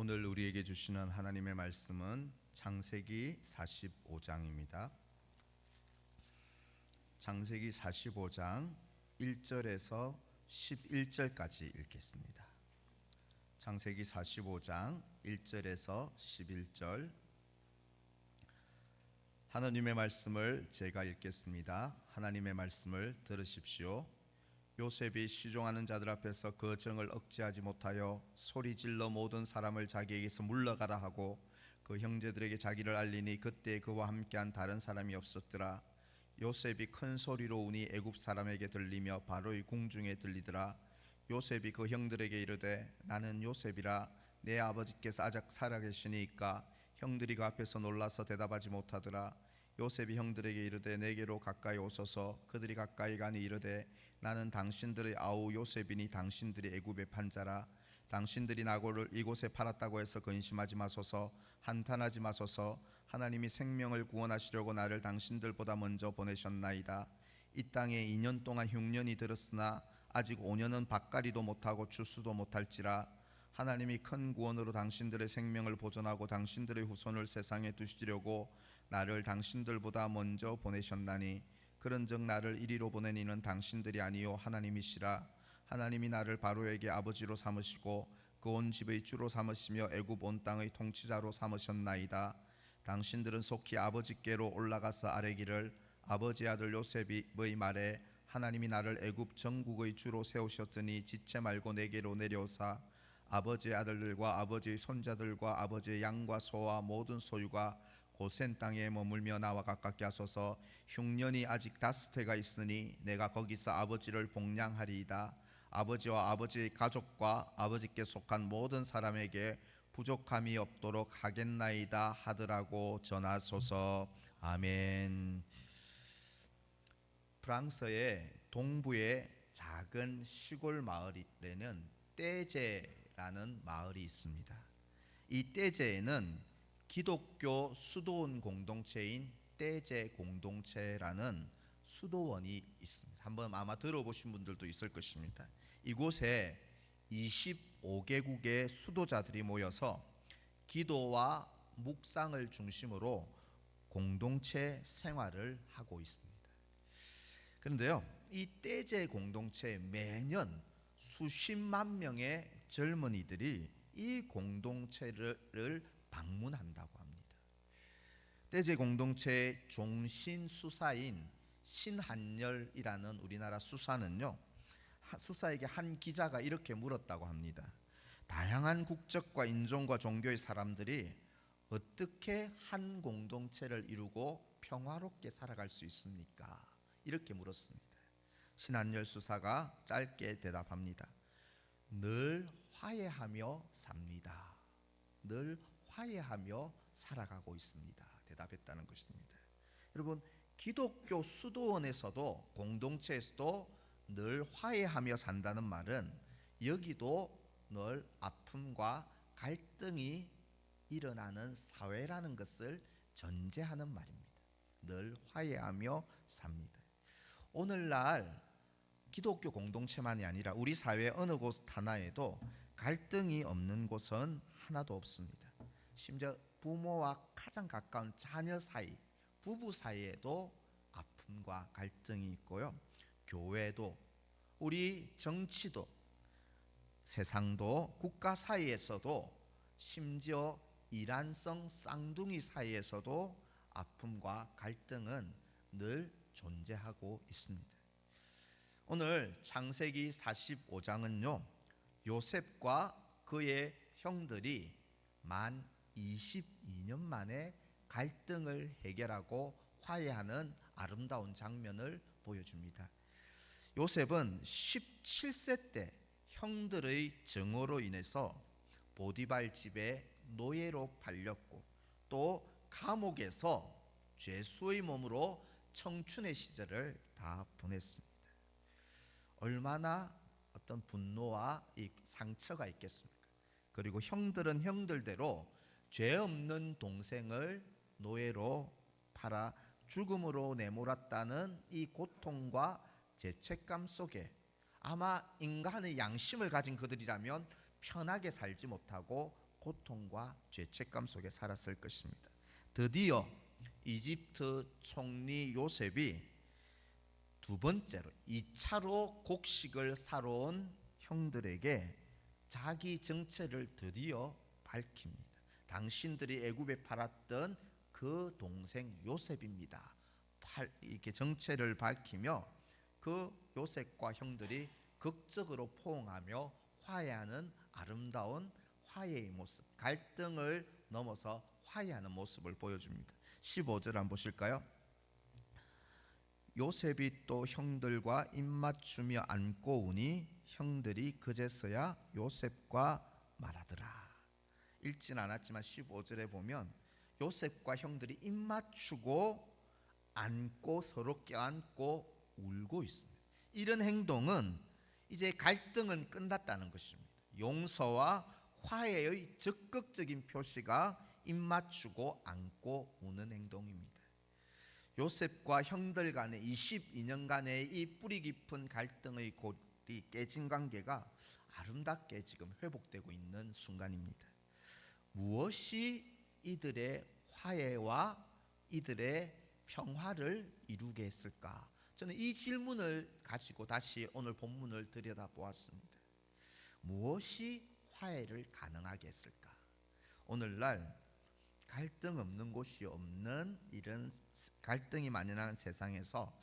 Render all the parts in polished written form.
오늘 우리에게 주시는 하나님의 말씀은 창세기 45장입니다. 창세기 45장 1절에서 11절까지 읽겠습니다. 창세기 45장 1절에서 11절 하나님의 말씀을 제가 읽겠습니다. 하나님의 말씀을 들으십시오. 요셉이 시종하는 자들 앞에서 그 정을 억제하지 못하여 소리질러 모든 사람을 자기에게서 물러가라 하고 그 형제들에게 자기를 알리니 그때 그와 함께한 다른 사람이 없었더라. 요셉이 큰 소리로 우니 애굽 사람에게 들리며 바로의 궁중에 들리더라. 요셉이 그 형들에게 이르되 나는 요셉이라. 내 아버지께서 아직 살아계시니까. 형들이 그 앞에서 놀라서 대답하지 못하더라. 요셉이 형들에게 이르되 내게로 가까이 오소서. 그들이 가까이 가니 이르되 나는 당신들의 아우 요셉이니 당신들이 애굽의 판자라. 당신들이 나고를 이곳에 팔았다고 해서 근심하지 마소서. 한탄하지 마소서. 하나님이 생명을 구원하시려고 나를 당신들보다 먼저 보내셨나이다. 이 땅에 2년 동안 흉년이 들었으나 아직 5년은 밭갈이도 못하고 추수도 못할지라. 하나님이 큰 구원으로 당신들의 생명을 보존하고 당신들의 후손을 세상에 두시려고 나를 당신들보다 먼저 보내셨나니 그런즉 나를 이리로 보낸 이는 당신들이 아니요 하나님이시라. 하나님이 나를 바로에게 아버지로 삼으시고 그 온 집의 주로 삼으시며 애굽 온 땅의 통치자로 삼으셨나이다. 당신들은 속히 아버지께로 올라가서 아뢰기를 아버지 아들 요셉의 말에 하나님이 나를 애굽 전국의 주로 세우셨더니 지체 말고 내게로 내려오사 아버지의 아들들과 아버지의 손자들과 아버지의 양과 소와 모든 소유가 고센 땅에 머물며 나와 가깝게 하소서. 흉년이 아직 5해가 있으니 내가 거기서 아버지를 복량하리이다. 아버지와 아버지의 가족과 아버지께 속한 모든 사람에게 부족함이 없도록 하겠나이다 하더라고 전하소서. 아멘. 프랑스의 동부의 작은 시골 마을에는 떼제라는 마을이 있습니다. 이 떼제에는 기독교 수도원 공동체인 떼제 공동체라는 수도원이 있습니다. 한번 아마 들어보신 분들도 있을 것입니다. 이곳에 25개국의 수도자들이 모여서 기도와 묵상을 중심으로 공동체 생활을 하고 있습니다. 그런데요, 이 떼제 공동체에 매년 수십만 명의 젊은이들이 이 공동체를 방문한다고 합니다. 떼제 공동체의 종신 수사인 신한열이라는 우리나라 수사는요, 수사에게 한 기자가 이렇게 물었다고 합니다. 다양한 국적과 인종과 종교의 사람들이 어떻게 한 공동체를 이루고 평화롭게 살아갈 수 있습니까? 이렇게 물었습니다. 신한열 수사가 짧게 대답합니다. 늘 화해하며 삽니다. 늘 화해하며 살아가고 있습니다. 대답했다는 것입니다. 여러분, 기독교 수도원에서도 공동체에서도 늘 화해하며 산다는 말은 여기도 늘 아픔과 갈등이 일어나는 사회라는 것을 전제하는 말입니다. 늘 화해하며 삽니다. 오늘날 기독교 공동체만이 아니라 우리 사회 어느 곳 하나에도 갈등이 없는 곳은 하나도 없습니다. 심지어 부모와 가장 가까운 자녀 사이, 부부 사이에도 아픔과 갈등이 있고요. 교회도, 우리 정치도, 세상도, 국가 사이에서도, 심지어 이란성 쌍둥이 사이에서도 아픔과 갈등은 늘 존재하고 있습니다. 오늘 창세기 45장은요, 요셉과 그의 형들이 만 22년 만에 갈등을 해결하고 화해하는 아름다운 장면을 보여줍니다. 요셉은 17세 때 형들의 증오로 인해서 보디발 집에 노예로 팔렸고 또 감옥에서 죄수의 몸으로 청춘의 시절을 다 보냈습니다. 얼마나 어떤 분노와 이 상처가 있겠습니까? 그리고 형들은 형들대로 죄 없는 동생을 노예로 팔아 죽음으로 내몰았다는 이 고통과 죄책감 속에 아마 인간의 양심을 가진 그들이라면 편하게 살지 못하고 고통과 죄책감 속에 살았을 것입니다. 드디어 이집트 총리 요셉이 두 번째로 2차로 곡식을 사러 온 형들에게 자기 정체를 드디어 밝힙니다. 당신들이 애굽에 팔았던 그 동생 요셉입니다. 이렇게 정체를 밝히며 그 요셉과 형들이 극적으로 포옹하며 화해하는 아름다운 화해의 모습, 갈등을 넘어서 화해하는 모습을 보여줍니다. 15절 한번 보실까요? 요셉이 또 형들과 입맞추며 안고 오니 형들이 그제서야 요셉과 말하더라. 읽진 않았지만 15절에 보면 요셉과 형들이 입맞추고 안고 서로 껴안고 울고 있습니다. 이런 행동은 이제 갈등은 끝났다는 것입니다. 용서와 화해의 적극적인 표시가 입맞추고 안고 우는 행동입니다. 요셉과 형들 간의 22년간의 이 뿌리 깊은 갈등의 골이 깨진 관계가 아름답게 지금 회복되고 있는 순간입니다. 무엇이 이들의 화해와 이들의 평화를 이루게 했을까? 저는 이 질문을 가지고 다시 오늘 본문을 들여다보았습니다. 무엇이 화해를 가능하게 했을까? 오늘날 갈등 없는 곳이 없는 이런 갈등이 만연하는 세상에서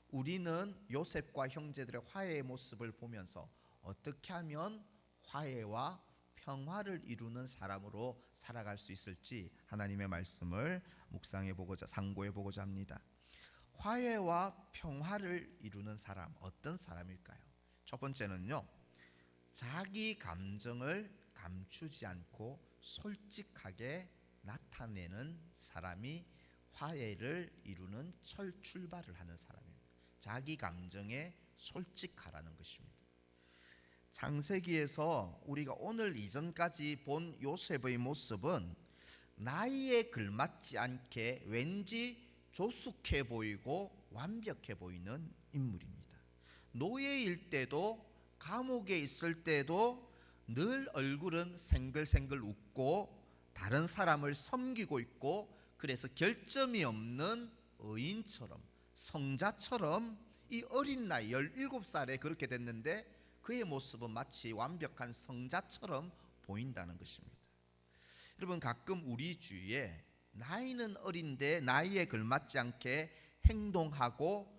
우리는 요셉과 형제들의 화해의 모습을 보면서 어떻게 하면 화해와 평화를 이루는 사람으로 살아갈 수 있을지 하나님의 말씀을 묵상해 보고자 상고해 보고자 합니다. 화해와 평화를 이루는 사람, 어떤 사람일까요? 첫 번째는요, 자기 감정을 감추지 않고 솔직하게 나타내는 사람이 화해를 이루는 출발을 하는 사람입니다. 자기 감정에 솔직하라는 것입니다. 창세기에서 우리가 오늘 이전까지 본 요셉의 모습은 나이에 걸맞지 않게 왠지 조숙해 보이고 완벽해 보이는 인물입니다. 노예일 때도 감옥에 있을 때도 늘 얼굴은 생글생글 웃고 다른 사람을 섬기고 있고, 그래서 결점이 없는 의인처럼 성자처럼 이 어린 나이 17살에 그렇게 됐는데 그의 모습은 마치 완벽한 성자처럼 보인다는 것입니다. 여러분, 가끔 우리 주위에 나이는 어린데 나이에 걸맞지 않게 행동하고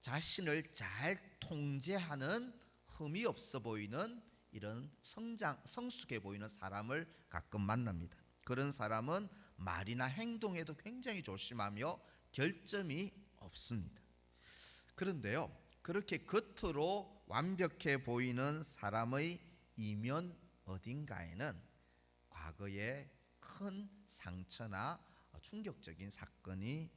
자신을 잘 통제하는 흠이 없어 보이는 이런 성숙해 보이는 사람을 가끔 만납니다. 그런 사람은 말이나 행동에도 굉장히 조심하며 결점이 없습니다. 그런데요, 그렇게 겉으로 완벽해 보이는 사람의 이면 어딘가에는 과거에 큰 상처나 충격적인 사건이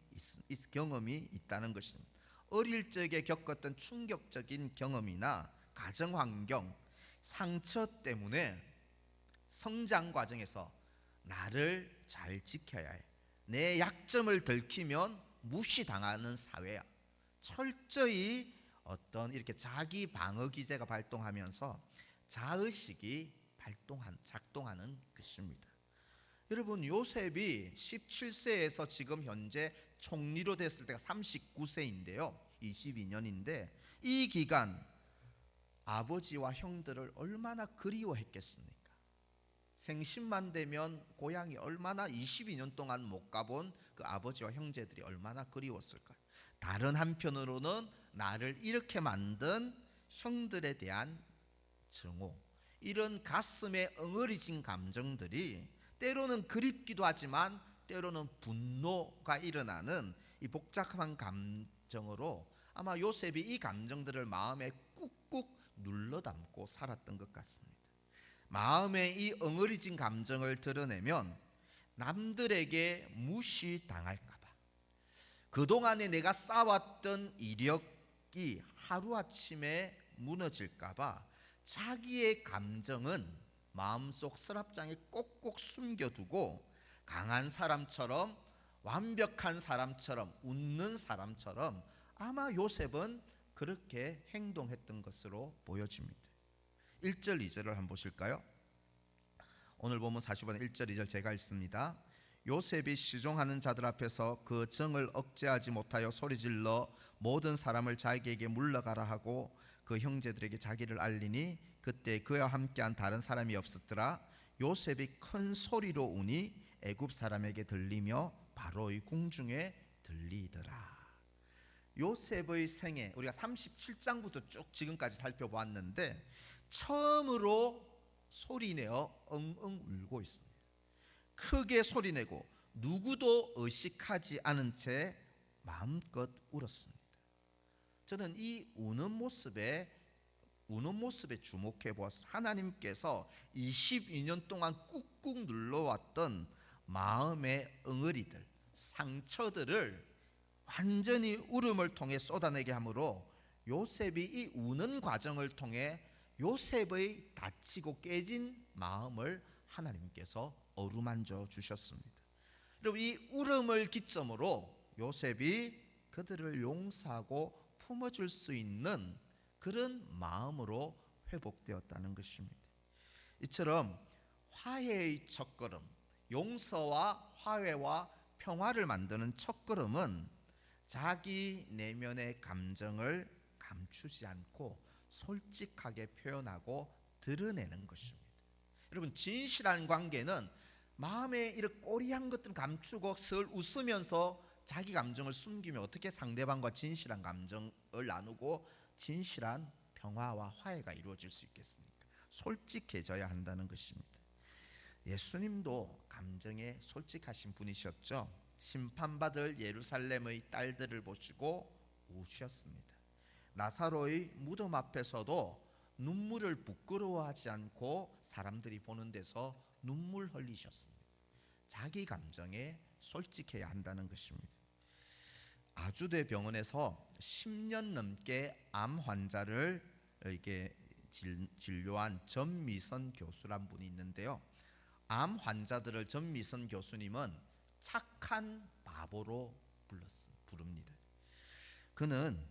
경험이 있다는 것입니다. 어릴 적에 겪었던 충격적인 경험이나 가정 환경, 상처 때문에 성장 과정에서 나를 잘 지켜야 해. 내 약점을 들키면 무시당하는 사회야. 철저히 어떤 이렇게 자기 방어 기제가 발동하면서 자의식이 작동하는 것입니다. 여러분, 요셉이 17세에서 지금 현재 총리로 됐을 때가 39세인데요. 22년인데 이 기간 아버지와 형들을 얼마나 그리워했겠습니까? 생신만 되면 고향이 얼마나 22년 동안 못 가본 그 아버지와 형제들이 얼마나 그리웠을까요? 다른 한편으로는 나를 이렇게 만든 형들에 대한 증오, 이런 가슴에 엉어리진 감정들이 때로는 그립기도 하지만 때로는 분노가 일어나는 이 복잡한 감정으로 아마 요셉이 이 감정들을 마음에 꾹꾹 눌러 담고 살았던 것 같습니다. 마음에 이 엉어리진 감정을 드러내면 남들에게 무시당할까 봐, 그동안에 내가 쌓았던 이력이 하루아침에 무너질까 봐 자기의 감정은 마음속 서랍장에 꼭꼭 숨겨두고 강한 사람처럼, 완벽한 사람처럼, 웃는 사람처럼 아마 요셉은 그렇게 행동했던 것으로 보여집니다. 1절 2절을 한번 보실까요? 오늘 본문 45장 1절 2절 제가 읽습니다. 요셉이 시종하는 자들 앞에서 그 정을 억제하지 못하여 소리질러 모든 사람을 자기에게 물러가라 하고 그 형제들에게 자기를 알리니 그때 그와 함께한 다른 사람이 없었더라. 요셉이 큰 소리로 우니 애굽 사람에게 들리며 바로의 궁중에 들리더라. 요셉의 생애, 우리가 37장부터 쭉 지금까지 살펴보았는데 처음으로 소리내어 엉엉 울고 있습니다. 크게 소리내고 누구도 의식하지 않은 채 마음껏 울었습니다. 저는 이 우는 모습에 주목해 보았습니다. 하나님께서 22년 동안 꾹꾹 눌러왔던 마음의 응어리들, 상처들을 완전히 울음을 통해 쏟아내게 하므로 요셉이 이 우는 과정을 통해 요셉의 다치고 깨진 마음을 하나님께서 어루만져 주셨습니다. 여러분, 이 울음을 기점으로 요셉이 그들을 용서하고 품어줄 수 있는 그런 마음으로 회복되었다는 것입니다. 이처럼 화해의 첫걸음, 용서와 화해와 평화를 만드는 첫걸음은 자기 내면의 감정을 감추지 않고 솔직하게 표현하고 드러내는 것입니다. 여러분, 진실한 관계는 마음에 이렇게 꼬리한 것들은 감추고 설 웃으면서 자기 감정을 숨기며 어떻게 상대방과 진실한 감정을 나누고 진실한 평화와 화해가 이루어질 수 있겠습니까? 솔직해져야 한다는 것입니다. 예수님도 감정에 솔직하신 분이셨죠. 심판받을 예루살렘의 딸들을 보시고 우셨습니다. 나사로의 무덤 앞에서도 눈물을 부끄러워하지 않고 사람들이 보는 데서 눈물 흘리셨습니다. 자기 감정에 솔직해야 한다는 것입니다. 아주대 병원에서 10년 넘게 암 환자를 이렇게 진료한 전미선 교수란 분이 있는데요. 암 환자들을 전미선 교수님은 착한 바보로 부릅니다. 그는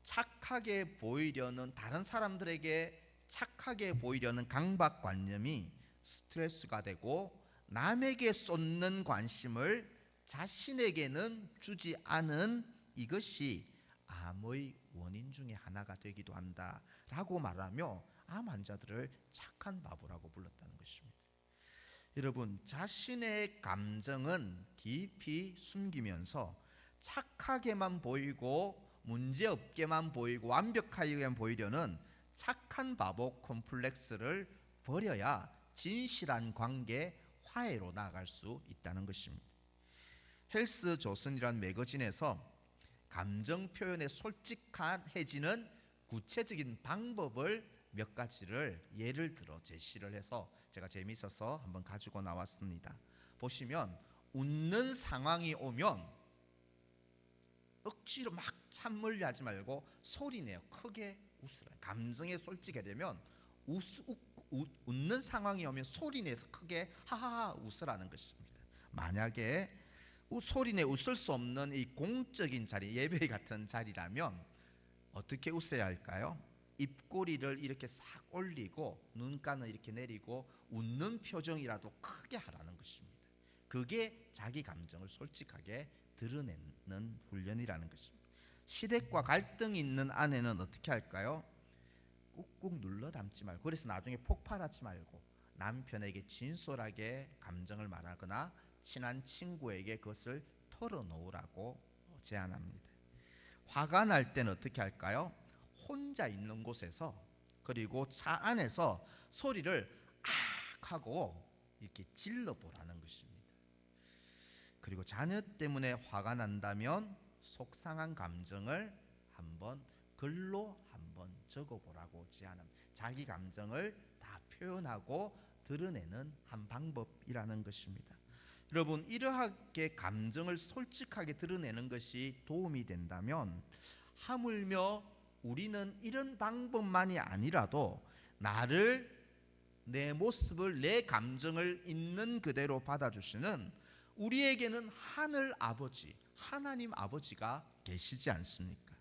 착하게 보이려는, 다른 사람들에게 착하게 보이려는 강박관념이 스트레스가 되고 남에게 쏟는 관심을 자신에게는 주지 않은 이것이 암의 원인 중에 하나가 되기도 한다라고 말하며 암 환자들을 착한 바보라고 불렀다는 것입니다. 여러분, 자신의 감정은 깊이 숨기면서 착하게만 보이고 문제없게만 보이고 완벽하게만 보이려는 착한 바보 콤플렉스를 버려야 진실한 관계, 화해로 나아갈 수 있다는 것입니다. 헬스 조선이라는 매거진에서 감정 표현에 솔직해지는 구체적인 방법을 몇 가지를 예를 들어 제시를 해서 제가 재미있어서 한번 가지고 나왔습니다. 보시면 웃는 상황이 오면 억지로 막 참으려 하지 말고 소리내요. 크게 웃으라. 감정에 솔직하려면 웃는 상황이 오면 소리내서 크게 하하하 웃으라는 것입니다. 만약에 소리내 웃을 수 없는 이 공적인 자리, 예배 같은 자리라면 어떻게 웃어야 할까요? 입꼬리를 이렇게 싹 올리고 눈가는 이렇게 내리고 웃는 표정이라도 크게 하라는 것입니다. 그게 자기 감정을 솔직하게 드러내는 훈련이라는 것입니다. 시댁과 갈등이 있는 아내는 어떻게 할까요? 꾹꾹 눌러 담지 말고, 그래서 나중에 폭발하지 말고 남편에게 진솔하게 감정을 말하거나 친한 친구에게 그것을 털어놓으라고 제안합니다. 화가 날 때는 어떻게 할까요? 혼자 있는 곳에서, 그리고 차 안에서 소리를 악 하고 이렇게 질러보라는 것입니다. 그리고 자녀 때문에 화가 난다면 속상한 감정을 한번 글로 한번 적어보라고 제안합니다. 자기 감정을 다 표현하고 드러내는 한 방법이라는 것입니다. 여러분, 이러하게 감정을 솔직하게 드러내는 것이 도움이 된다면 하물며 우리는 이런 방법만이 아니라도 나를, 내 모습을, 내 감정을 있는 그대로 받아주시는 우리에게는 하늘 아버지, 하나님 아버지가 계시지 않습니까?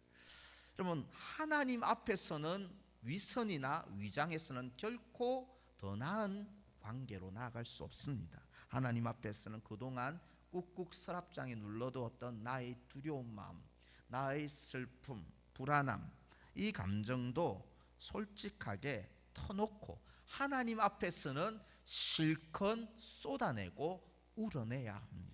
여러분, 하나님 앞에서는 위선이나 위장에서는 결코 더 나은 관계로 나아갈 수 없습니다. 하나님 앞에서는 그동안 꾹꾹 서랍장에 눌러두었던 나의 두려운 마음, 나의 슬픔, 불안함, 이 감정도 솔직하게 터놓고 하나님 앞에서는 실컷 쏟아내고 우러내야 합니다.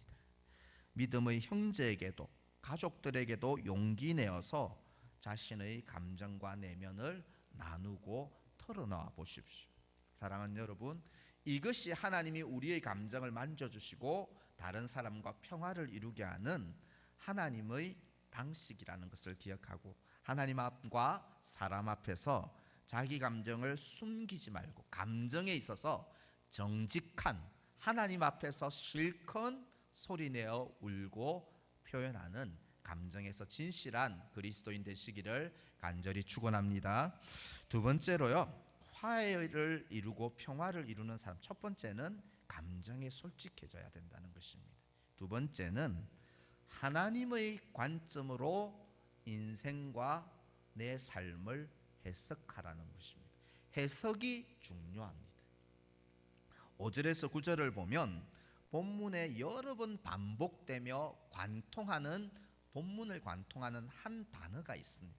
믿음의 형제에게도 가족들에게도 용기 내어서 자신의 감정과 내면을 나누고 털어놓아 보십시오. 사랑하는 여러분, 이것이 하나님이 우리의 감정을 만져주시고 다른 사람과 평화를 이루게 하는 하나님의 방식이라는 것을 기억하고 하나님 앞과 사람 앞에서 자기 감정을 숨기지 말고 감정에 있어서 정직한 하나님 앞에서 실컷 소리내어 울고 표현하는 감정에서 진실한 그리스도인 되시기를 간절히 축원합니다. 두 번째로요, 화해를 이루고 평화를 이루는 사람, 첫 번째는 감정에 솔직해져야 된다는 것입니다. 두 번째는 하나님의 관점으로 인생과 내 삶을 해석하라는 것입니다. 해석이 중요합니다. 5절에서 9절을 보면 본문에 여러 번 반복되며 본문을 관통하는 한 단어가 있습니다.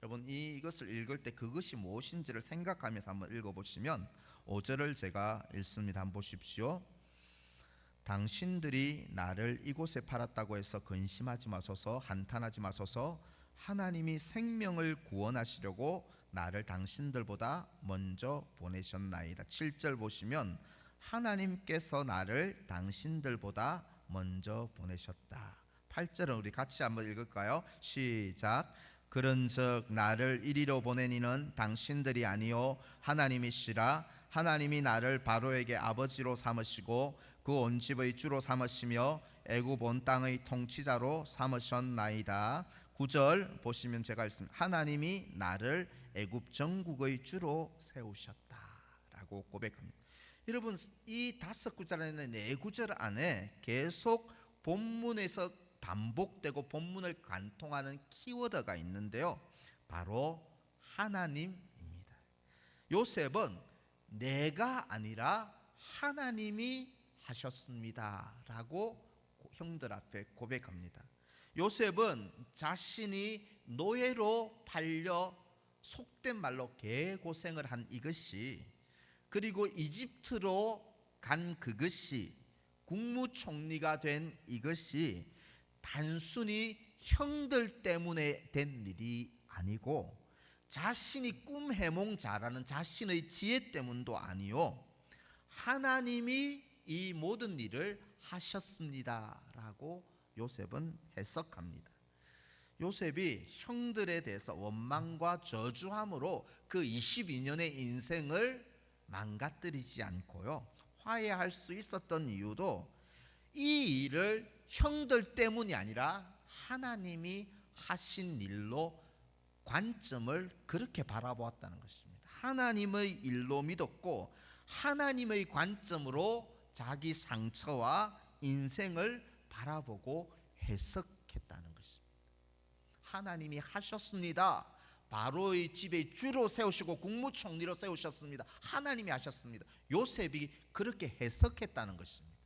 여러분, 이것을 읽을 때 그것이 무엇인지를 생각하면서 한번 읽어보시면 5절을 제가 읽습니다. 한번 보십시오. 당신들이 나를 이곳에 팔았다고 해서 근심하지 마소서, 한탄하지 마소서. 하나님이 생명을 구원하시려고 나를 당신들보다 먼저 보내셨나이다. 7절 보시면 하나님께서 나를 당신들보다 먼저 보내셨다. 8절은 우리 같이 한번 읽을까요? 시작. 그런즉 나를 이리로 보낸 이는 당신들이 아니요 하나님이시라. 하나님이 나를 바로에게 아버지로 삼으시고 그 온 집의 주로 삼으시며 애굽 온 땅의 통치자로 삼으셨나이다. 9절 보시면 제가 읽습니다. 하나님이 나를 애굽 전국의 주로 세우셨다라고 고백합니다. 여러분, 이 5구절 안에 4구절 안에 계속 본문에서 반복되고 본문을 관통하는 키워드가 있는데요, 바로 하나님입니다. 요셉은 내가 아니라 하나님이 하셨습니다 라고 형들 앞에 고백합니다. 요셉은 자신이 노예로 팔려 속된 말로 개고생을 한 이것이, 그리고 이집트로 간 그것이, 국무총리가 된 이것이 단순히 형들 때문에 된 일이 아니고 자신이 꿈 해몽 잘하는 자신의 지혜 때문도 아니요 하나님이 이 모든 일을 하셨습니다 라고 요셉은 해석합니다. 요셉이 형들에 대해서 원망과 저주함으로 그 22년의 인생을 망가뜨리지 않고요, 화해할 수 있었던 이유도 이 일을 형들 때문이 아니라 하나님이 하신 일로 관점을 그렇게 바라보았다는 것입니다. 하나님의 일로 믿었고 하나님의 관점으로 자기 상처와 인생을 바라보고 해석했다는 것입니다. 하나님이 하셨습니다. 바로의 집에 주로 세우시고 국무총리로 세우셨습니다. 하나님이 하셨습니다. 요셉이 그렇게 해석했다는 것입니다.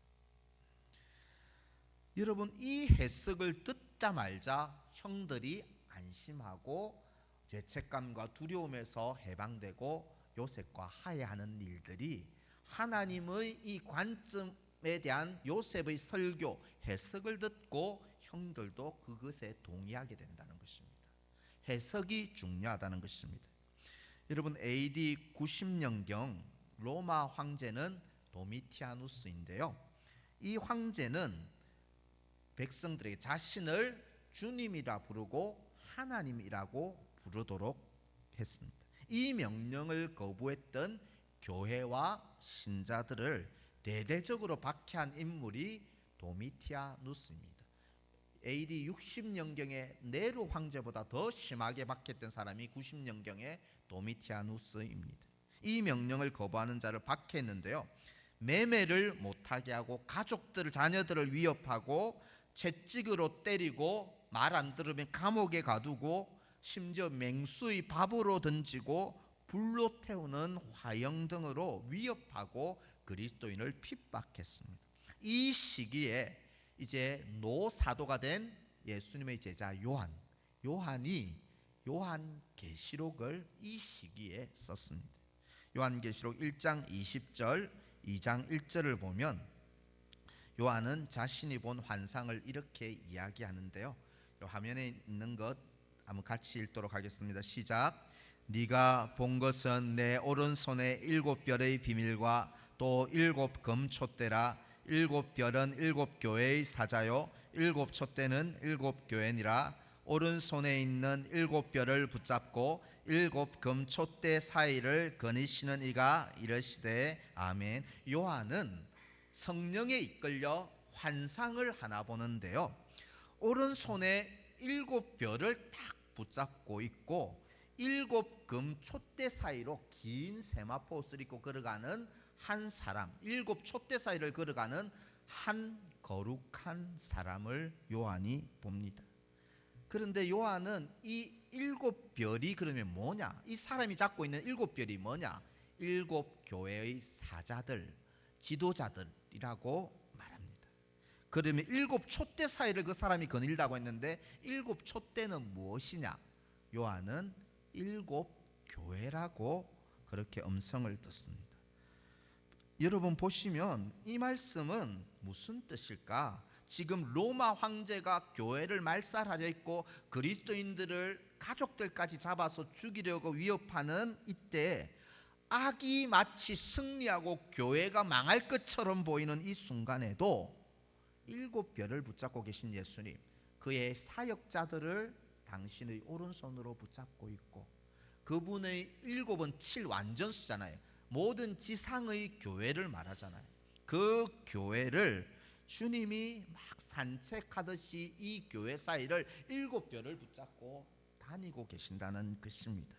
여러분, 이 해석을 듣자마자 형들이 안심하고 죄책감과 두려움에서 해방되고 요셉과 화해하는 일들이 하나님의 이 관점에 대한 요셉의 설교, 해석을 듣고 형들도 그것에 동의하게 된다는 것입니다. 해석이 중요하다는 것입니다. 여러분, AD 90년경 로마 황제는 도미티아누스인데요, 이 황제는 백성들에게 자신을 주님이라 부르고 하나님이라고 부르도록 했습니다. 이 명령을 거부했던 교회와 신자들을 대대적으로 박해한 인물이 도미티아누스입니다. AD 60년경에 네로 황제보다 더 심하게 박해했던 사람이 90년경에 도미티아누스입니다. 이 명령을 거부하는 자를 박해했는데요, 매매를 못하게 하고 가족들, 자녀들을 위협하고 채찍으로 때리고 말 안 들으면 감옥에 가두고 심지어 맹수의 밥으로 던지고 불로 태우는 화형 등으로 위협하고 그리스도인을 핍박했습니다. 이 시기에 이제 노사도가 된 예수님의 제자 요한이 요한계시록을 이 시기에 썼습니다. 요한계시록 1장 20절 2장 1절을 보면 요한은 자신이 본 환상을 이렇게 이야기하는데요. 요 화면에 있는 것 한번 같이 읽도록 하겠습니다. 시작. 네가 본 것은 내 오른손에 7별의 비밀과 또 7금촛대라. 7별은 7교회의 사자요 7촛대는 7교회니라. 오른손에 있는 7별을 붙잡고 7금촛대 사이를 거니시는 이가 이르시되 아멘. 요한은 성령에 이끌려 환상을 하나 보는데요. 오른손에 7별을 딱 붙잡고 있고 7금촛대 사이로 긴 세마포옷을 입고 걸어가는 한 사람, 7촛대 사이를 걸어가는 한 거룩한 사람을 요한이 봅니다. 그런데 요한은 이 7별이 그러면 뭐냐? 이 사람이 잡고 있는 7별이 뭐냐? 7교회의 사자들, 지도자들이라고 말합니다. 그러면 7촛대 사이를 그 사람이 거닐다고 했는데 7촛대는 무엇이냐? 요한은 7교회라고 그렇게 음성을 떴습니다. 여러분 보시면 이 말씀은 무슨 뜻일까? 지금 로마 황제가 교회를 말살하려 했고 그리스도인들을 가족들까지 잡아서 죽이려고 위협하는 이때 악이 마치 승리하고 교회가 망할 것처럼 보이는 이 순간에도 7별을 붙잡고 계신 예수님, 그의 사역자들을 당신의 오른손으로 붙잡고 있고 그분의 7은 7 완전수잖아요. 모든 지상의 교회를 말하잖아요. 그 교회를 주님이 막 산책하듯이 이 교회 사이를 7별을 붙잡고 다니고 계신다는 것입니다.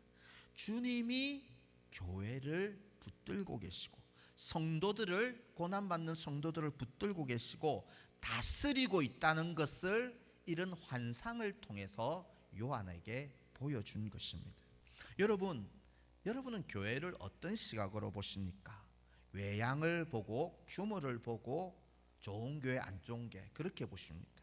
주님이 교회를 붙들고 계시고 성도들을, 고난받는 성도들을 붙들고 계시고 다스리고 있다는 것을 이런 환상을 통해서 요한에게 보여준 것입니다. 여러분은 교회를 어떤 시각으로 보십니까? 외양을 보고 규모를 보고 좋은 교회 안 좋은 교회 그렇게 보십니까?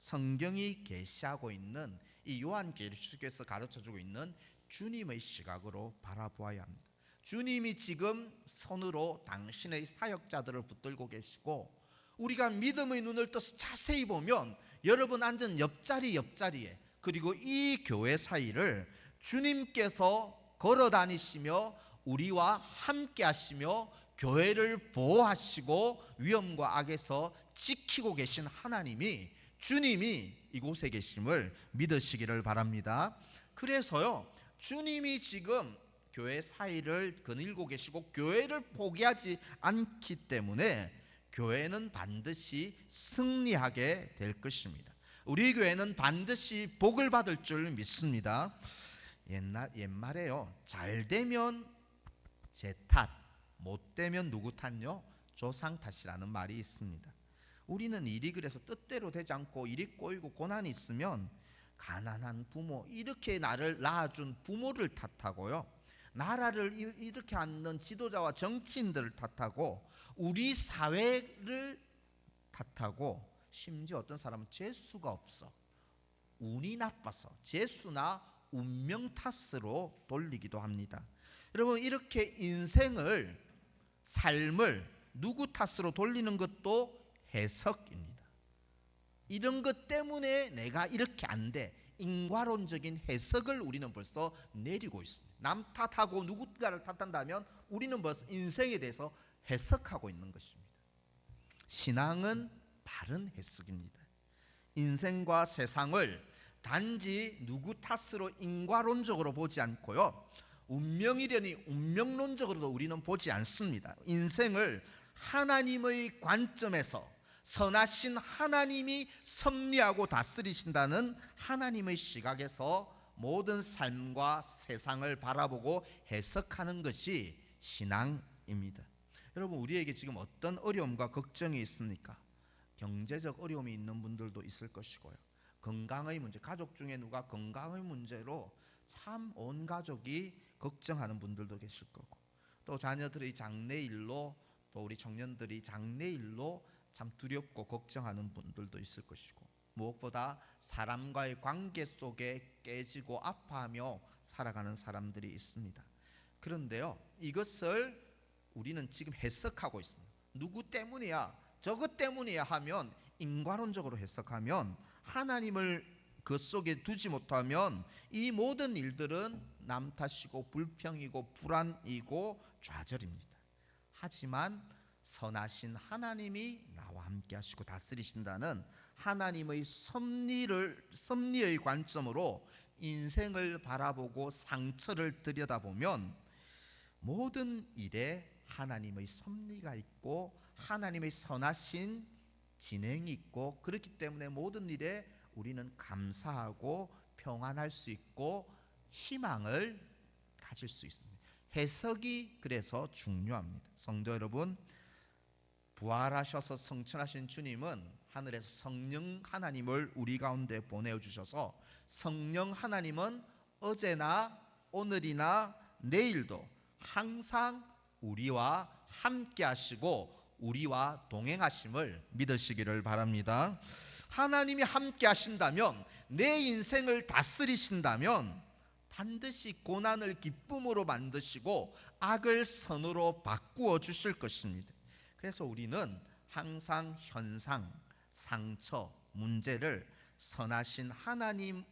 성경이 계시하고 있는 이 요한계시록에서 가르쳐주고 있는 주님의 시각으로 바라보아야 합니다. 주님이 지금 손으로 당신의 사역자들을 붙들고 계시고 우리가 믿음의 눈을 떠서 자세히 보면 여러분 앉은 옆자리에 그리고 이 교회 사이를 주님께서 걸어 다니시며 우리와 함께 하시며 교회를 보호하시고 위험과 악에서 지키고 계신 하나님이, 주님이 이곳에 계심을 믿으시기를 바랍니다. 그래서요, 주님이 지금 교회 사이를 거닐고 계시고 교회를 포기하지 않기 때문에 교회는 반드시 승리하게 될 것입니다. 우리 교회는 반드시 복을 받을 줄 믿습니다. 옛말에요, 잘 되면 제 탓, 못 되면 누구 탓요? 조상 탓이라는 말이 있습니다. 우리는 일이 그래서 뜻대로 되지 않고 일이 꼬이고 고난이 있으면 가난한 부모, 이렇게 나를 낳아준 부모를 탓하고요, 나라를 이렇게 앉는 지도자와 정치인들을 탓하고 우리 사회를 탓하고 심지어 어떤 사람은 재수가 없어, 운이 나빠서 재수나 운명 탓으로 돌리기도 합니다. 여러분, 이렇게 인생을, 삶을 누구 탓으로 돌리는 것도 해석입니다. 이런 것 때문에 내가 이렇게 안 돼, 인과론적인 해석을 우리는 벌써 내리고 있습니다. 남 탓하고 누군가를 탓한다면 우리는 벌써 인생에 대해서 해석하고 있는 것입니다. 신앙은 바른 해석입니다. 인생과 세상을 단지 누구 탓으로 인과론적으로 보지 않고요, 운명이려니 운명론적으로도 우리는 보지 않습니다. 인생을 하나님의 관점에서, 선하신 하나님이 섭리하고 다스리신다는 하나님의 시각에서 모든 삶과 세상을 바라보고 해석하는 것이 신앙입니다. 여러분, 우리에게 지금 어떤 어려움과 걱정이 있습니까? 경제적 어려움이 있는 분들도 있을 것이고요, 건강의 문제, 가족 중에 누가 건강의 문제로 참 온 가족이 걱정하는 분들도 계실 거고, 또 자녀들의 장래일로 또 우리 청년들이 장래일로 참 두렵고 걱정하는 분들도 있을 것이고, 무엇보다 사람과의 관계 속에 깨지고 아파하며 살아가는 사람들이 있습니다. 그런데요, 이것을 우리는 지금 해석하고 있습니다. 누구 때문이야, 저것 때문이야 하면, 인과론적으로 해석하면, 하나님을 그 속에 두지 못하면 이 모든 일들은 남 탓이고 불평이고 불안이고 좌절입니다. 하지만 선하신 하나님이 나와 함께 하시고 다스리신다는 하나님의 섭리의 관점으로 인생을 바라보고 상처를 들여다보면 모든 일에 하나님의 섭리가 있고 하나님의 선하신 진행이 있고, 그렇기 때문에 모든 일에 우리는 감사하고 평안할 수 있고 희망을 가질 수 있습니다. 해석이 그래서 중요합니다. 성도 여러분, 부활하셔서 성천하신 주님은 하늘에서 성령 하나님을 우리 가운데 보내주셔서, 성령 하나님은 어제나 오늘이나 내일도 항상 우리와 함께 하시고 우리와 동행하심을 믿으시기를 바랍니다. 하나님이 함께 하신다면, 내 인생을 다스리신다면 반드시 고난을 기쁨으로 만드시고 악을 선으로 바꾸어 주실 것입니다. 그래서 우리는 항상 현상, 상처, 문제를 선하신 하나님의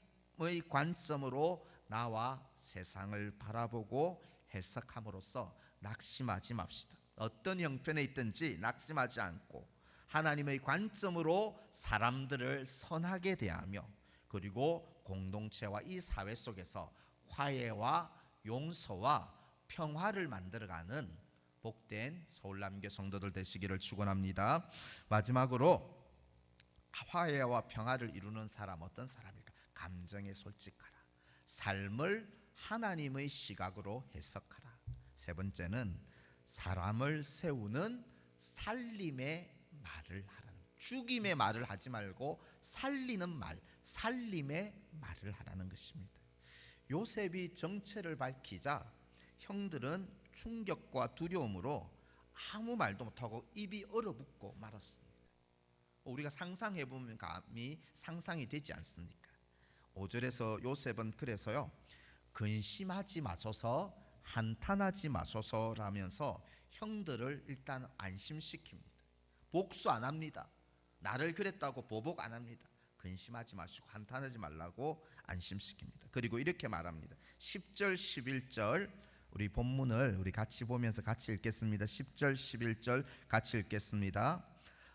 관점으로 나와 세상을 바라보고 해석함으로써 낙심하지 맙시다. 어떤 형편에 있든지 낙심하지 않고 하나님의 관점으로 사람들을 선하게 대하며, 그리고 공동체와 이 사회 속에서 화해와 용서와 평화를 만들어가는 복된 서울남교 성도들 되시기를 축원합니다. 마지막으로 화해와 평화를 이루는 사람 어떤 사람일까? 감정에 솔직하라. 삶을 하나님의 시각으로 해석하라. 세 번째는 사람을 세우는 살림의 말을 하라는, 죽임의 말을 하지 말고 살리는 말, 살림의 말을 하라는 것입니다. 요셉이 정체를 밝히자 형들은 충격과 두려움으로 아무 말도 못하고 입이 얼어붙고 말았습니다. 우리가 상상해보면 감히 상상이 되지 않습니까? 5절에서 요셉은 그래서요, 근심하지 마소서, 한탄하지 마소서라면서 형들을 일단 안심시킵니다. 복수 안 합니다. 나를 그랬다고 보복 안 합니다. 근심하지 마시고 한탄하지 말라고 안심시킵니다. 그리고 이렇게 말합니다. 10절 11절 우리 본문을 우리 같이 보면서 같이 읽겠습니다. 10절 11절 같이 읽겠습니다.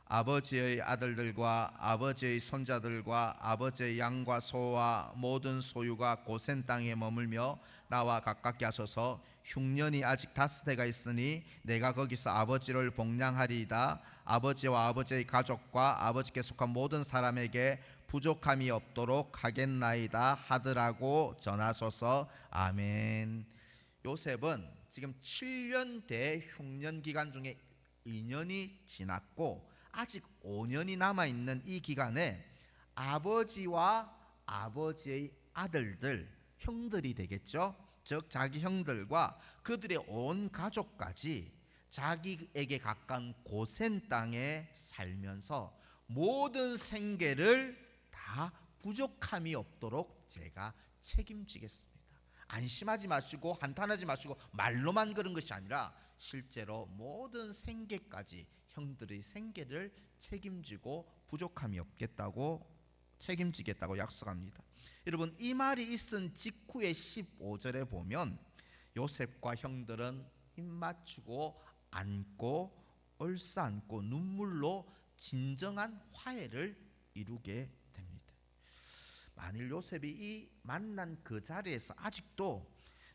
아버지의 아들들과 아버지의 손자들과 아버지의 양과 소와 모든 소유가 고센 땅에 머물며 나와 가깝게 하소서. 흉년이 아직 5해가 있으니 내가 거기서 아버지를 복량하리이다. 아버지와 아버지의 가족과 아버지께 속한 모든 사람에게 부족함이 없도록 하겠나이다 하더라고 전하소서. 아멘. 요셉은 지금 7년 대흉년 기간 중에 2년이 지났고 아직 5년이 남아있는 이 기간에 아버지와 아버지의 아들들, 형들이 되겠죠. 즉 자기 형들과 그들의 온 가족까지 자기에게 가까운 고센 땅에 살면서 모든 생계를 다 부족함이 없도록 제가 책임지겠습니다. 안심하지 마시고 한탄하지 마시고 말로만 그런 것이 아니라 실제로 모든 생계까지 형들의 생계를 책임지고 부족함이 없겠다고 책임지겠다고 약속합니다. 여러분, 이 말이 있은 직후의 15절에 보면 요셉과 형들은 입맞추고 안고 얼싸안고 눈물로 진정한 화해를 이루게 됩니다. 만일 요셉이 이 만난 그 자리에서 아직도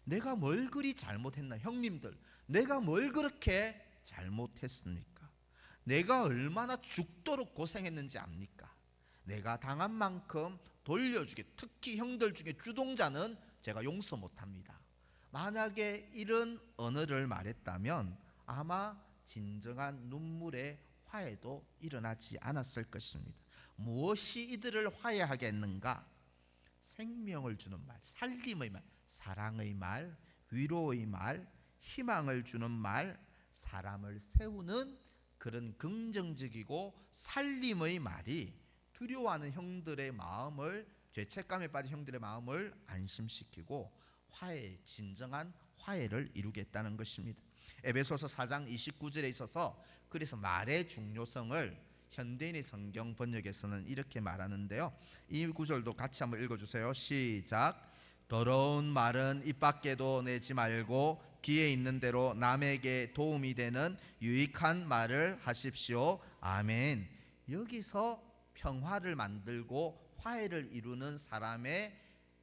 내가 뭘 그리 잘못했나, 형님들 내가 뭘 그렇게 잘못했습니까? 내가 얼마나 죽도록 고생했는지 압니까? 내가 당한 만큼 돌려주게, 특히 형들 중에 주동자는 제가 용서 못합니다. 만약에 이런 언어를 말했다면 아마 진정한 눈물의 화해도 일어나지 않았을 것입니다. 무엇이 이들을 화해하겠는가? 생명을 주는 말, 살림의 말, 사랑의 말, 위로의 말, 희망을 주는 말, 사람을 세우는 그런 긍정적이고 살림의 말이 두려워하는 형들의 마음을, 죄책감에 빠진 형들의 마음을 안심시키고 진정한 화해를 이루겠다는 것입니다. 에베소서 4장 29절에 있어서 그래서 말의 중요성을 현대인의 성경 번역에서는 이렇게 말하는데요. 이 구절도 같이 한번 읽어주세요. 시작. 더러운 말은 입 밖에도 내지 말고 귀에 있는 대로 남에게 도움이 되는 유익한 말을 하십시오. 아멘. 여기서 평화를 만들고 화해를 이루는 사람의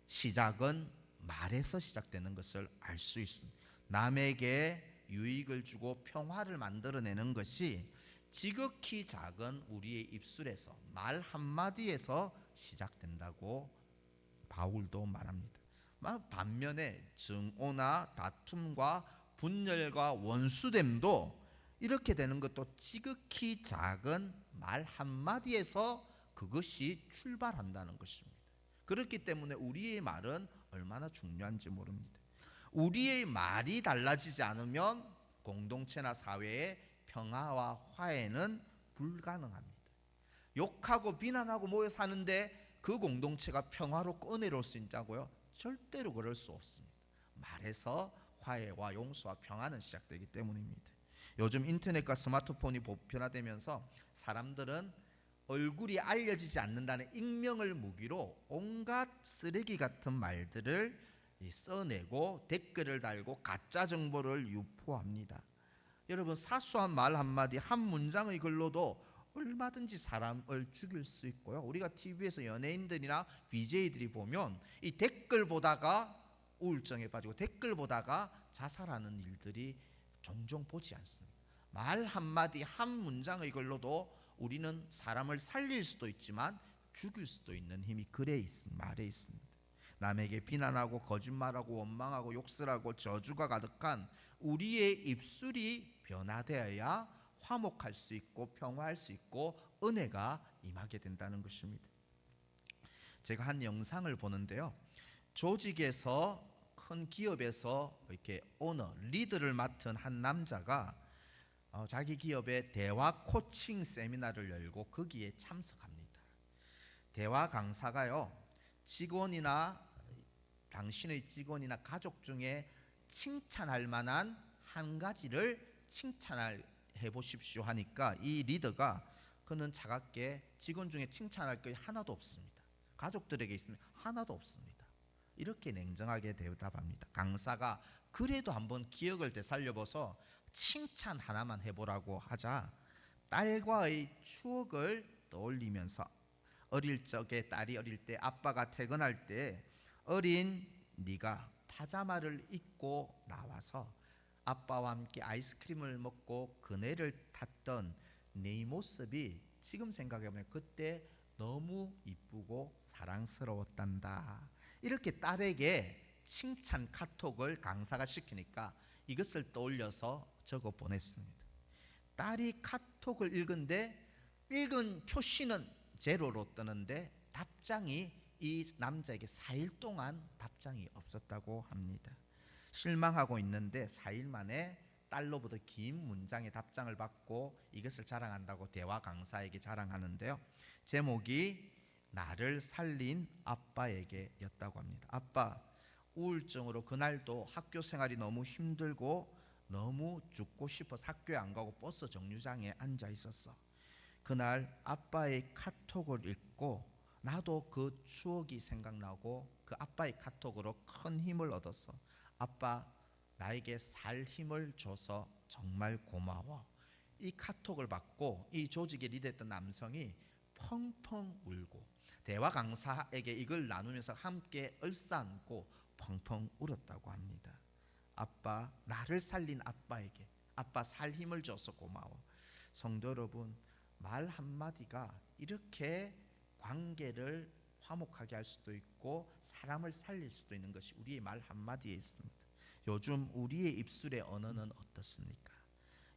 시작은 말에서 시작되는 것을 알 수 있습니다. 남에게 유익을 주고 평화를 만들어내는 것이 지극히 작은 우리의 입술에서, 말 한마디에서 시작된다고 바울도 말합니다. 반면에 증오나 다툼과 분열과 원수됨도 이렇게 되는 것도 지극히 작은 말 한마디에서 그것이 출발한다는 것입니다. 그렇기 때문에 우리의 말은 얼마나 중요한지 모릅니다. 우리의 말이 달라지지 않으면 공동체나 사회의 평화와 화해는 불가능합니다. 욕하고 비난하고 모여 사는데 그 공동체가 평화롭고 은혜로울 수 있다고요? 절대로 그럴 수 없습니다. 말에서 화해와 용서와 평화는 시작되기 때문입니다. 요즘 인터넷과 스마트폰이 보편화되면서 사람들은 얼굴이 알려지지 않는다는 익명을 무기로 온갖 쓰레기 같은 말들을 써내고 댓글을 달고 가짜 정보를 유포합니다. 여러분, 사소한 말 한마디, 한 문장의 글로도 얼마든지 사람을 죽일 수 있고요. 우리가 TV에서 연예인들이나 BJ들이 보면 이 댓글 보다가 우울증에 빠지고 댓글 보다가 자살하는 일들이 종종 보지 않습니다. 말 한마디, 한 문장의 글로도 우리는 사람을 살릴 수도 있지만 죽일 수도 있는 힘이 말에 있습니다. 남에게 비난하고 거짓말하고 원망하고 욕설하고 저주가 가득한 우리의 입술이 변화되어야 화목할 수 있고 평화할 수 있고 은혜가 임하게 된다는 것입니다. 제가 한 영상을 보는데요. 조직에서, 큰 기업에서 이렇게 리드를 맡은 한 남자가 자기 기업의 대화 코칭 세미나를 열고 거기에 참석합니다. 대화 강사가요, 당신의 직원이나 가족 중에 칭찬할 만한 한 가지를 칭찬해 보십시오 하니까 이 리더가 그는 차갑게 직원 중에 칭찬할 게 하나도 없습니다. 가족들에게 있으면 하나도 없습니다. 이렇게 냉정하게 대답합니다. 강사가 그래도 한번 기억을 되살려봐서 칭찬 하나만 해보라고 하자 딸과의 추억을 떠올리면서 어릴 적에 딸이 어릴 때 아빠가 퇴근할 때 어린 네가 파자마를 입고 나와서 아빠와 함께 아이스크림을 먹고 그네를 탔던 네 모습이 지금 생각해보면 그때 너무 이쁘고 사랑스러웠단다. 이렇게 딸에게 칭찬 카톡을 강사가 시키니까 이것을 떠올려서 적어 보냈습니다. 딸이 카톡을 읽은데 읽은 표시는 제로로 뜨는데 답장이 이 남자에게 4일 동안 답장이 없었다고 합니다. 실망하고 있는데 4일 만에 딸로부터 긴 문장의 답장을 받고 이것을 자랑한다고 대화 강사에게 자랑하는데요. 제목이 나를 살린 아빠에게 였다고 합니다. 아빠, 우울증으로 그날도 학교 생활이 너무 힘들고 너무 죽고 싶어서 학교에 안 가고 버스 정류장에 앉아 있었어. 그날 아빠의 카톡을 읽고 나도 그 추억이 생각나고 그 아빠의 카톡으로 큰 힘을 얻었어. 아빠, 나에게 살 힘을 줘서 정말 고마워. 이 카톡을 받고 이 조직에 리드했던 남성이 펑펑 울고 대화 강사에게 이걸 나누면서 함께 얼싸안고 펑펑 울었다고 합니다. 아빠, 나를 살린 아빠에게 아빠 살 힘을 줘서 고마워. 성도 여러분, 말 한마디가 이렇게 관계를 화목하게 할 수도 있고 사람을 살릴 수도 있는 것이 우리의 말 한마디에 있습니다. 요즘 우리의 입술의 언어는 어떻습니까?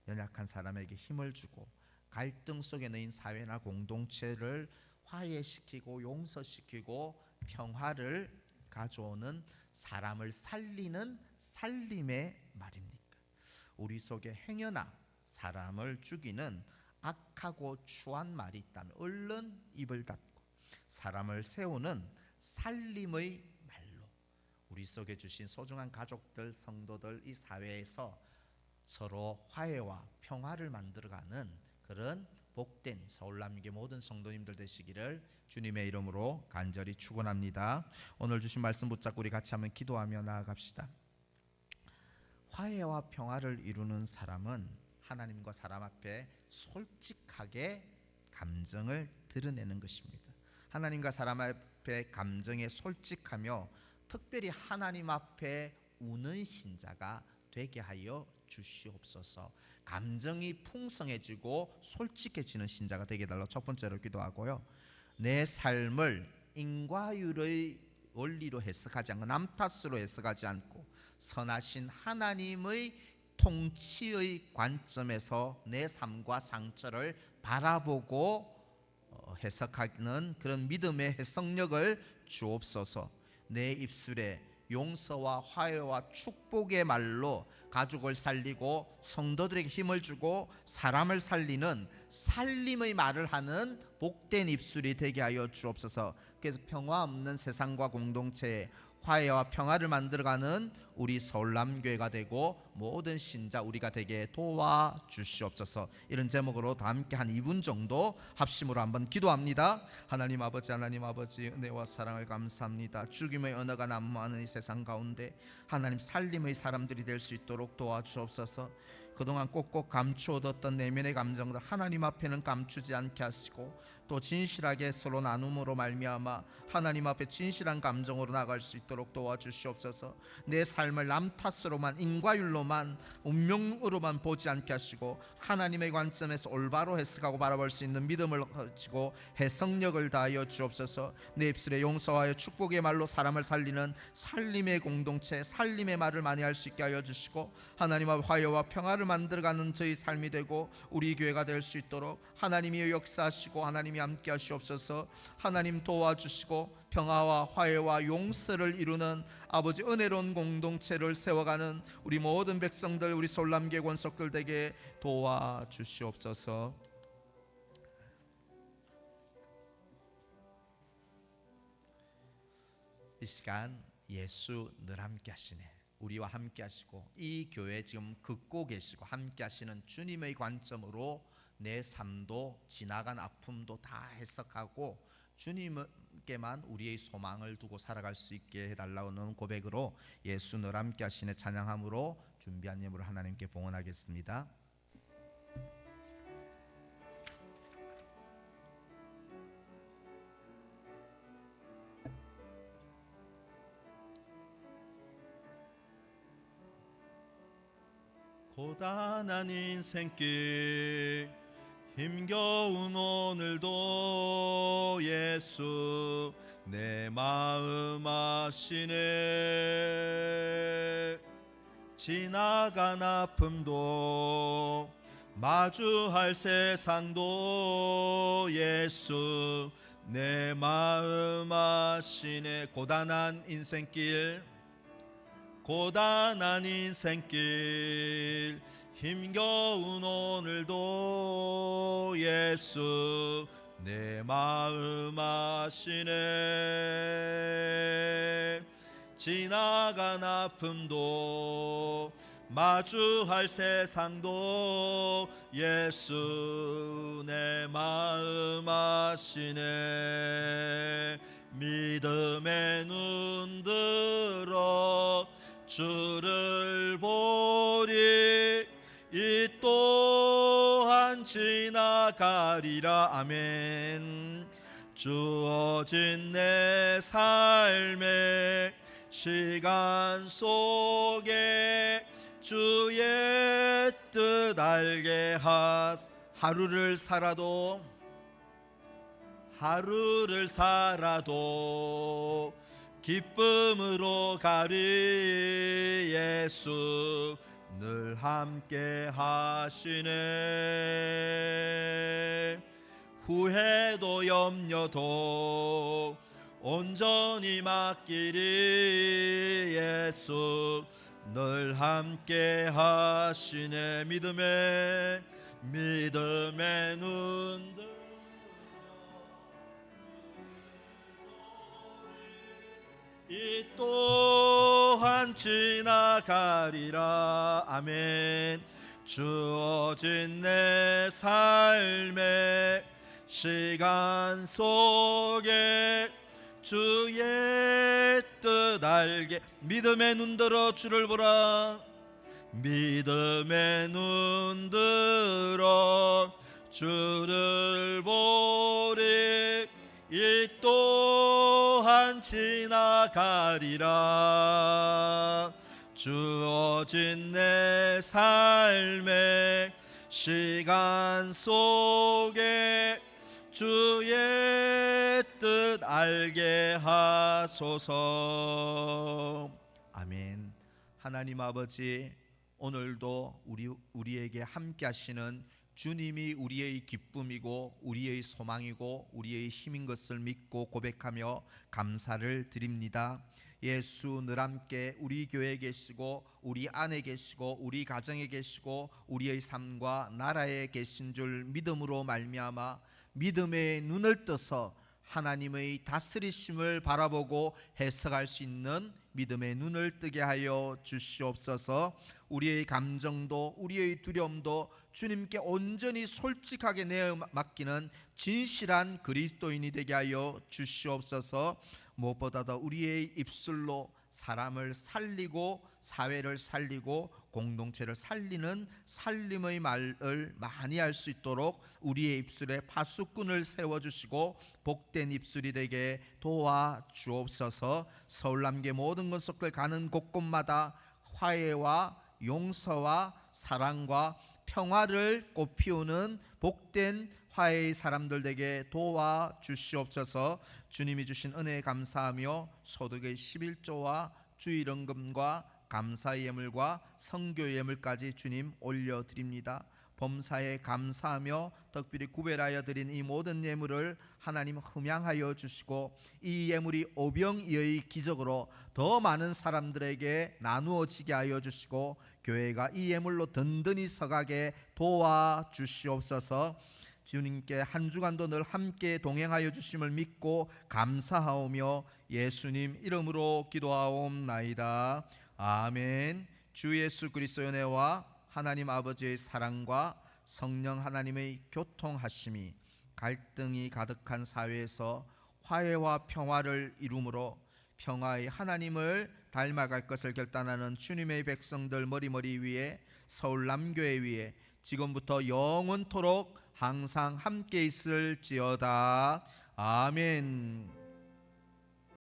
연약한 사람에게 힘을 주고 갈등 속에 놓인 사회나 공동체를 화해시키고 용서시키고 평화를 가져오는 사람을 살리는 살림의 말입니까? 우리 속에 행여나 사람을 죽이는 악하고 추한 말이 있다면 얼른 입을 닫고 사람을 세우는 살림의 말로 우리 속에 주신 소중한 가족들, 성도들, 이 사회에서 서로 화해와 평화를 만들어가는 그런 복된 서울남교회 모든 성도님들 되시기를 주님의 이름으로 간절히 축원합니다. 오늘 주신 말씀 붙잡고 우리 같이 한번 기도하며 나아갑시다. 화해와 평화를 이루는 사람은 하나님과 사람 앞에 솔직하게 감정을 드러내는 것입니다. 하나님과 사람 앞에 감정에 솔직하며 특별히 하나님 앞에 우는 신자가 되게 하여 주시옵소서. 감정이 풍성해지고 솔직해지는 신자가 되게 달라 첫 번째로 기도하고요. 내 삶을 인과율의 원리로 해석하지 않고 남 탓으로 해석하지 않고 선하신 하나님의 통치의 관점에서 내 삶과 상처를 바라보고 해석하는 그런 믿음의 해석력을 주옵소서. 내 입술에 용서와 화해와 축복의 말로 가족을 살리고 성도들에게 힘을 주고 사람을 살리는 살림의 말을 하는 복된 입술이 되게 하여 주옵소서. 그래서 평화 없는 세상과 공동체에 화해와 평화를 만들어가는 우리 서울남교회가 되고 모든 신자 우리가 되게 도와주시옵소서. 이런 제목으로 다 함께 한 2분 정도 합심으로 한번 기도합니다. 하나님 아버지 은혜와 사랑을 감사합니다. 죽임의 언어가 난무하는 이 세상 가운데 하나님 살림의 사람들이 될 수 있도록 도와주옵소서. 그동안 꼭꼭 감추어뒀던 내면의 감정들 하나님 앞에는 감추지 않게 하시고 또 진실하게 서로 나눔으로 말미암아 하나님 앞에 진실한 감정으로 나갈 수 있도록 도와주시옵소서. 내 삶을 남 탓으로만 인과율로만 운명으로만 보지 않게 하시고 하나님의 관점에서 올바로 해석하고 바라볼 수 있는 믿음을 가지고 해석력을 다하여 주옵소서. 내 입술에 용서하여 축복의 말로 사람을 살리는 살림의 공동체 살림의 말을 많이 할 수 있게 하여 주시고 하나님 앞에 화해와 평화를 만들어가는 저희 삶이 되고 우리 교회가 될 수 있도록 하나님이 역사하시고 하나님이 함께 하시옵소서. 하나님 도와주시고 평화와 화해와 용서를 이루는 아버지 은혜로운 공동체를 세워가는 우리 모든 백성들 우리 서울남교회 권속들 되게 도와주시옵소서. 이 시간 예수 늘 함께 하시네 우리와 함께 하시고 이 교회 지금 긋고 계시고 함께 하시는 주님의 관점으로 내 삶도 지나간 아픔도 다 해석하고 주님께만 우리의 소망을 두고 살아갈 수 있게 해달라는 고백으로 예수 늘 함께 하시네 찬양함으로 준비한 예물을 하나님께 봉헌하겠습니다. 고단한 인생길 힘겨운 오늘도 예수 내 마음 아시네. 지나간 아픔도 마주할 세상도 예수 내 마음 아시네. 고단한 인생길 힘겨운 오늘도 예수 내 마음 아시네. 지나간 아픔도 마주할 세상도 예수 내 마음 아시네. 믿음의 눈 들어 주를 보리 이 또한 지나가리라. 아멘. 주어진 내 삶의 시간 속에 주의 뜻 알게 하루를 살아도 기쁨으로 가리. 예수 늘 함께 하시네. 후회도 염려도 온전히 맡기리. 예수 늘 함께 하시네. 믿음의 눈들 이 또한 지나가리라. 아멘. 주어진 내 삶의 시간 속에 주의 뜻 알게 믿음의 눈 들어 주를 보라. 믿음의 눈 들어 주를 보리. 이 또한 지나가리라. 주어진 내 삶의 시간 속에 주의 뜻 알게 하소서. 아멘. 하나님 아버지, 오늘도 우리에게 함께 하시는 주님이 우리의 기쁨이고 우리의 소망이고 우리의 힘인 것을 믿고 고백하며 감사를 드립니다. 예수 늘 함께 우리 교회에 계시고 우리 안에 계시고 우리 가정에 계시고 우리의 삶과 나라에 계신 줄 믿음으로 말미암아 믿음의 눈을 떠서 하나님의 다스리심을 바라보고 해석할 수 있는 믿음의 눈을 뜨게 하여 주시옵소서. 우리의 감정도 우리의 두려움도 주님께 온전히 솔직하게 내어 맡기는 진실한 그리스도인이 되게 하여 주시옵소서. 무엇보다도 우리의 입술로 사람을 살리고 사회를 살리고 공동체를 살리는 살림의 말을 많이 할 수 있도록 우리의 입술에 파수꾼을 세워주시고 복된 입술이 되게 도와주옵소서. 서울남계 모든 건속들 가는 곳곳마다 화해와 용서와 사랑과 평화를 꽃피우는 복된 화해의 사람들 되게 도와주시옵소서. 주님이 주신 은혜에 감사하며 소득의 11조와 주일헌금과 감사의 예물과 성교의 예물까지 주님 올려드립니다. 범사에 감사하며 특별히 구별하여 드린 이 모든 예물을 하나님 흠양하여 주시고 이 예물이 오병이어의 기적으로 더 많은 사람들에게 나누어지게 하여 주시고 교회가 이 예물로 든든히 서가게 도와주시옵소서. 주님께 한 주간도 늘 함께 동행하여 주심을 믿고 감사하오며 예수님 이름으로 기도하옵나이다. 아멘. 주 예수 그리스도의 은혜와 하나님 아버지의 사랑과 성령 하나님의 교통하심이 갈등이 가득한 사회에서 화해와 평화를 이루므로 평화의 하나님을 닮아갈 것을 결단하는 주님의 백성들 머리머리 위에 서울 남교회 위에 지금부터 영원토록 항상 함께 있을지어다. 아멘.